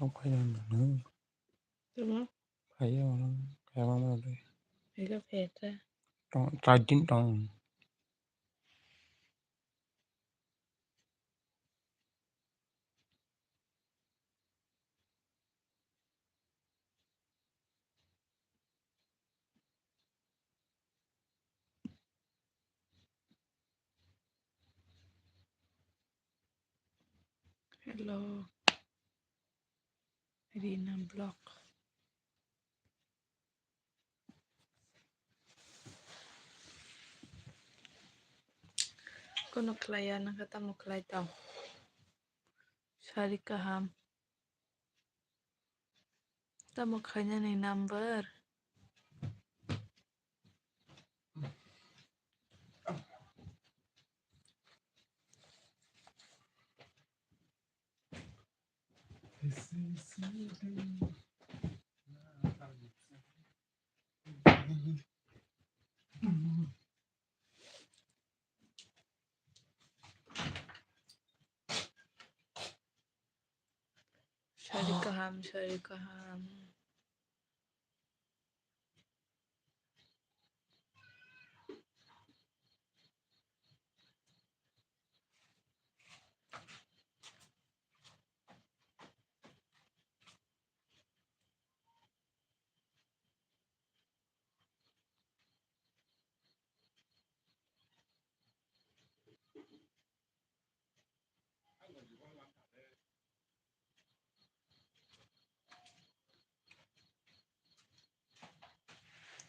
Tao quay lên mà nữa. Đúng không? Thấy nó cái vào đây. Thấy cà phê ra. Trong trai chín trong. Hello. Rina block. Kono klaya nang ketemu klay tau. Syari kaham. Tamo kanya ni number. Syari kaham, syari kaham.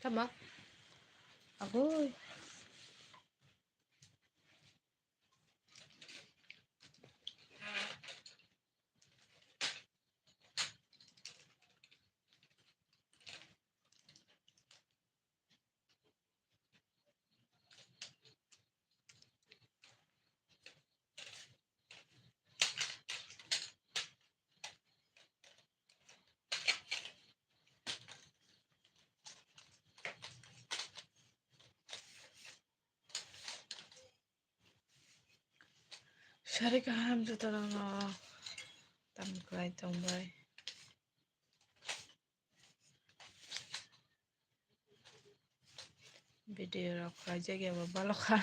Tama? Agoy. Syari kaham sa talagang tamo klay tau bay. Video rak raja kaya babalok ha.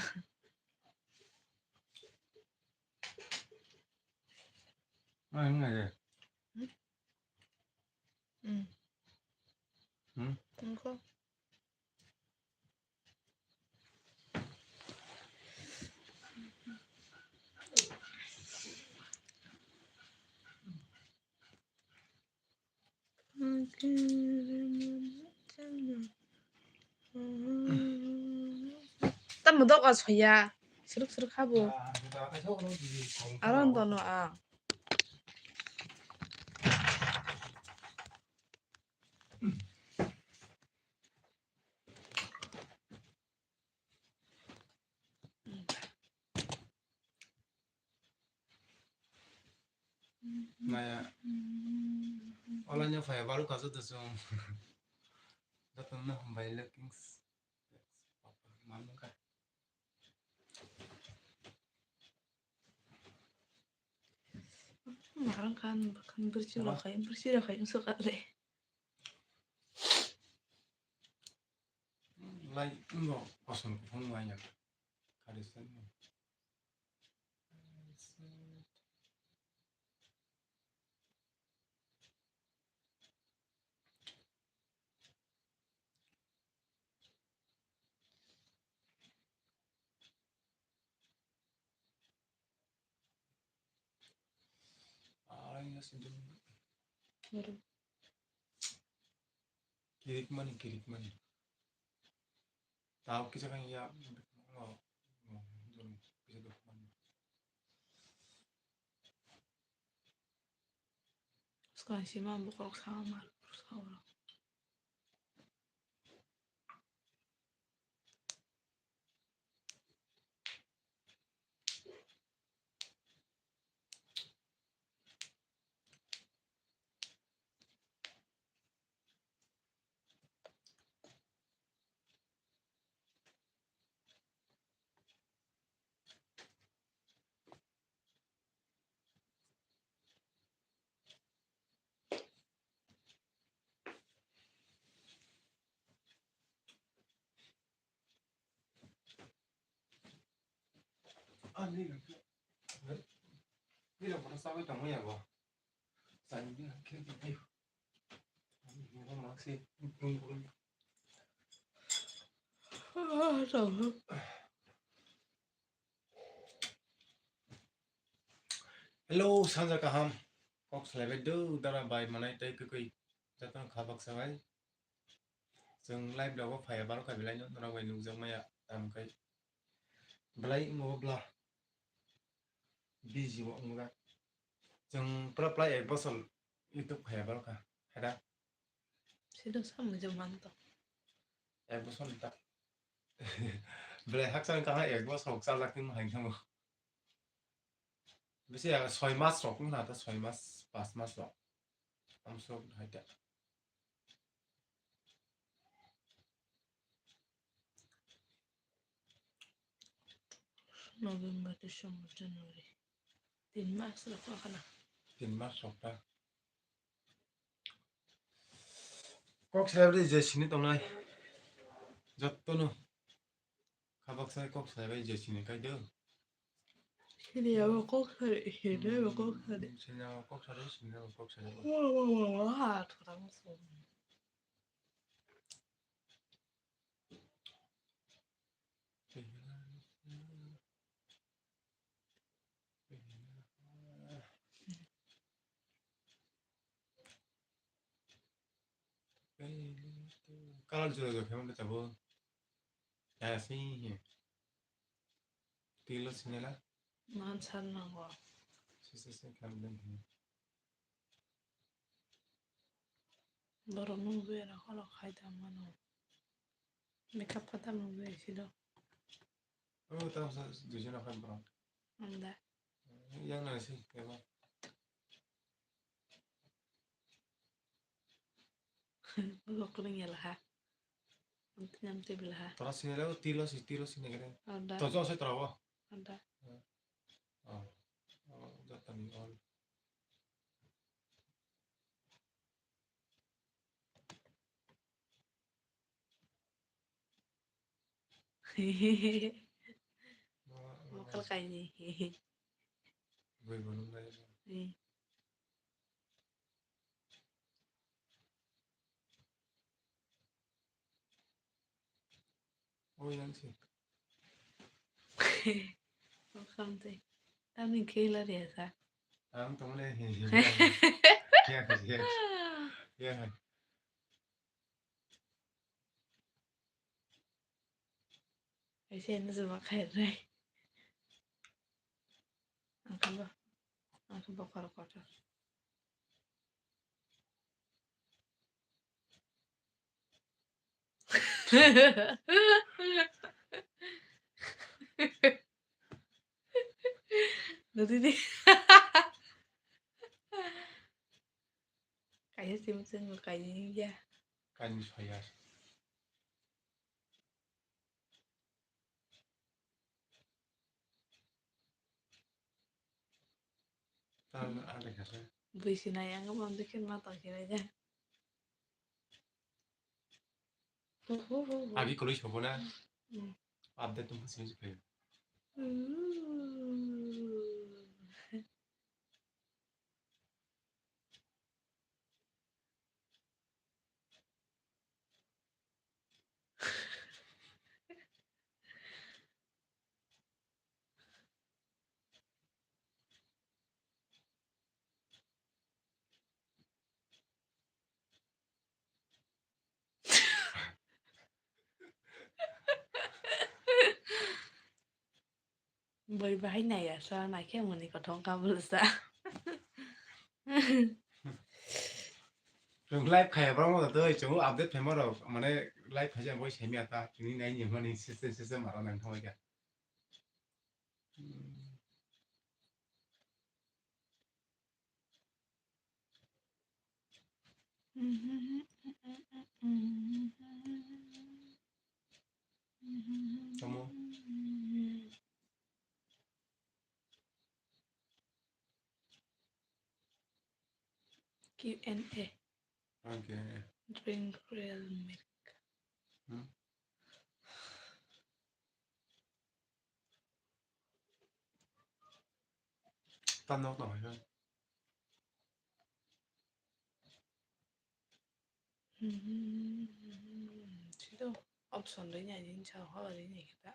Ai ngày rồi. Engko. Tamo do ka soya. Seruk-seruk habo. Aron tono a. Mày Olanya phải vào lúc đó rồi. Đó nó không phải là cái mắm cái. Marang kan bersih lo kayak sekali. Lại nó có sản không ngoài nhỉ? Cái đấy Ay, así de kirik mani. Tahu kisah kan ya, oh, belum bisa dokumen. Sekarang sih mah bukan sama. đi được đi được nó sao cái tầng này bỏ dành đi kia đi không nói gì hello sáng giờ cả ham có sẽ về đâu đó là bài mà này đây cái cho tao khá bậc sáng जों live दाव फाया बार का बिलाइ न रावै नुजों माया तामकै ब्लाइ मोब्ला बिजि मोगा जों प्रा एक बसर YouTube फाया बार का हेदा सिदो साम जों मांतो एक बसर ता ब्लाइ हाकसान का एक बसर सा लाकिन हाइन थांगो बिसे 6 मास रक ना ता 6 मास 5 मास रक आम सब हाइदा November, December, January. 3 maas lah ko kana. 3 मास रक ता कक साइबरे जेसिनि तंनाय जत्तनो खाबक साइ कक साइबै जेसिनि काइदो Sini ako ko sini ako ko sini. सिना कक साइबै सिना कक साइबै Wah, kurang so. Kalau juga kamu udah tahu ya sih tilo sini lah Mansan ako. sisi kamu dan Baru nunggu ya kalau kaita mano. Makeup kata nunggu ya sih dong. oh tahu saya tujuan apa yang perang Anda. yang nasi sih kamu Baru kuning ya lah. Nanti belah. terus sini lah tilo sini kan Ada. tujuan saya tahu Ada. oh datang all Hehehe. Makal kayaknya. gue belum lagi oh yang sih Welcome to. Tami kila dia sa. tahu nih ya ya Kasi na sumakit rin. Ang kaba karo-karo. Nanti kayak Simpson mukanya ya. kan saya tahu ada kasih Buisin aja nggak mau bikin matang sini aja. 아기 걸로 저번에 update 좀 해주세요. Bởi váy này à sao này cái mình có thông cảm được sao? 좀 라이브 가야 바로 또 좀 업데이트 해마로 만에 라이브 하자 뭐 재미없다. 주니 나이 년만에 시스템 말하는 거야. Kamu Q&A. Okay. Drink real milk. Hmm? Tan đâu nổi thôi. 지도 없었느냐 진짜 화가 되니까.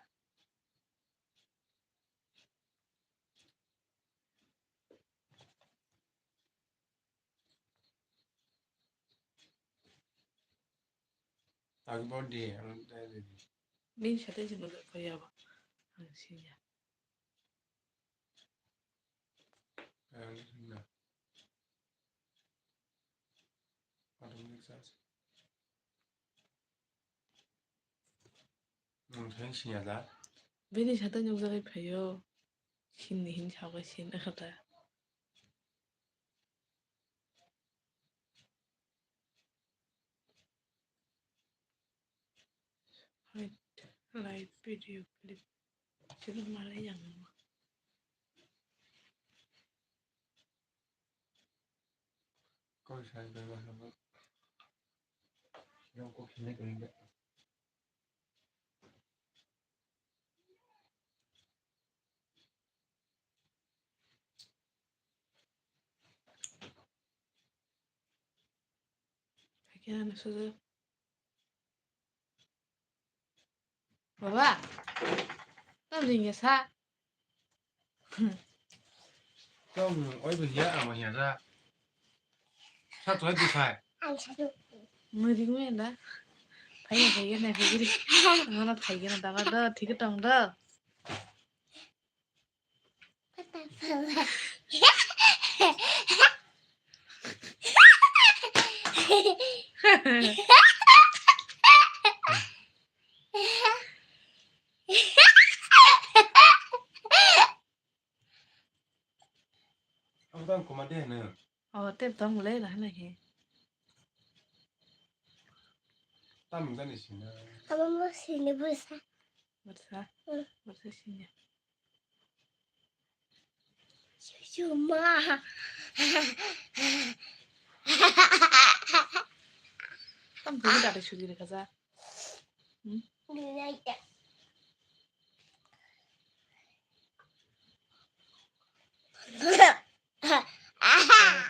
Tao body ăn đây là gì? 민 샤대지 너 거야 봐. 당신이야. Ăn nào. Ăn đúng sao? thấy nhà giá. 민이 샤던 영상을 봐요. 흰 샤가 신나다. 라이브 비디오 클립 지금 말해 양마 Coi sai về mà không. Đâu có khi này cái đấy. 발견하는 수술. 봐봐. 떨리는 게 사. Không, ôi bây giờ mà hiện ra. Sao tôi đi phải? 뭐 지금 했나? 발견네 발견이. 하나 발견하다가 너 되게 덩더. Ông đang có mà đen nữa. 땜 덩 lấy là 하나 해. Ta mình ra để xin. Ama seni bulsa. 벌써? 응. 벌써 신냐? Şuşuma. 땀 되게 잘해 주기를 가자. Nerede?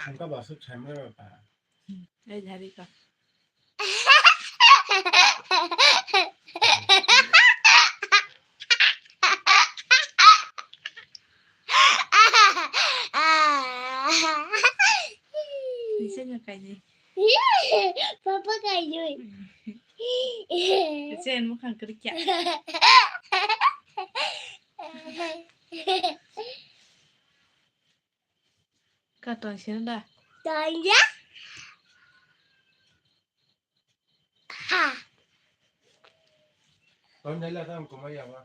잠깐 봐서 잘못 해봐. 내 자리가. 생각까지. Papa kayo. 이제 행복한 그렇게. 까던 신다. Tanya? Ha. Tối nay là tao có mấy giờ mà.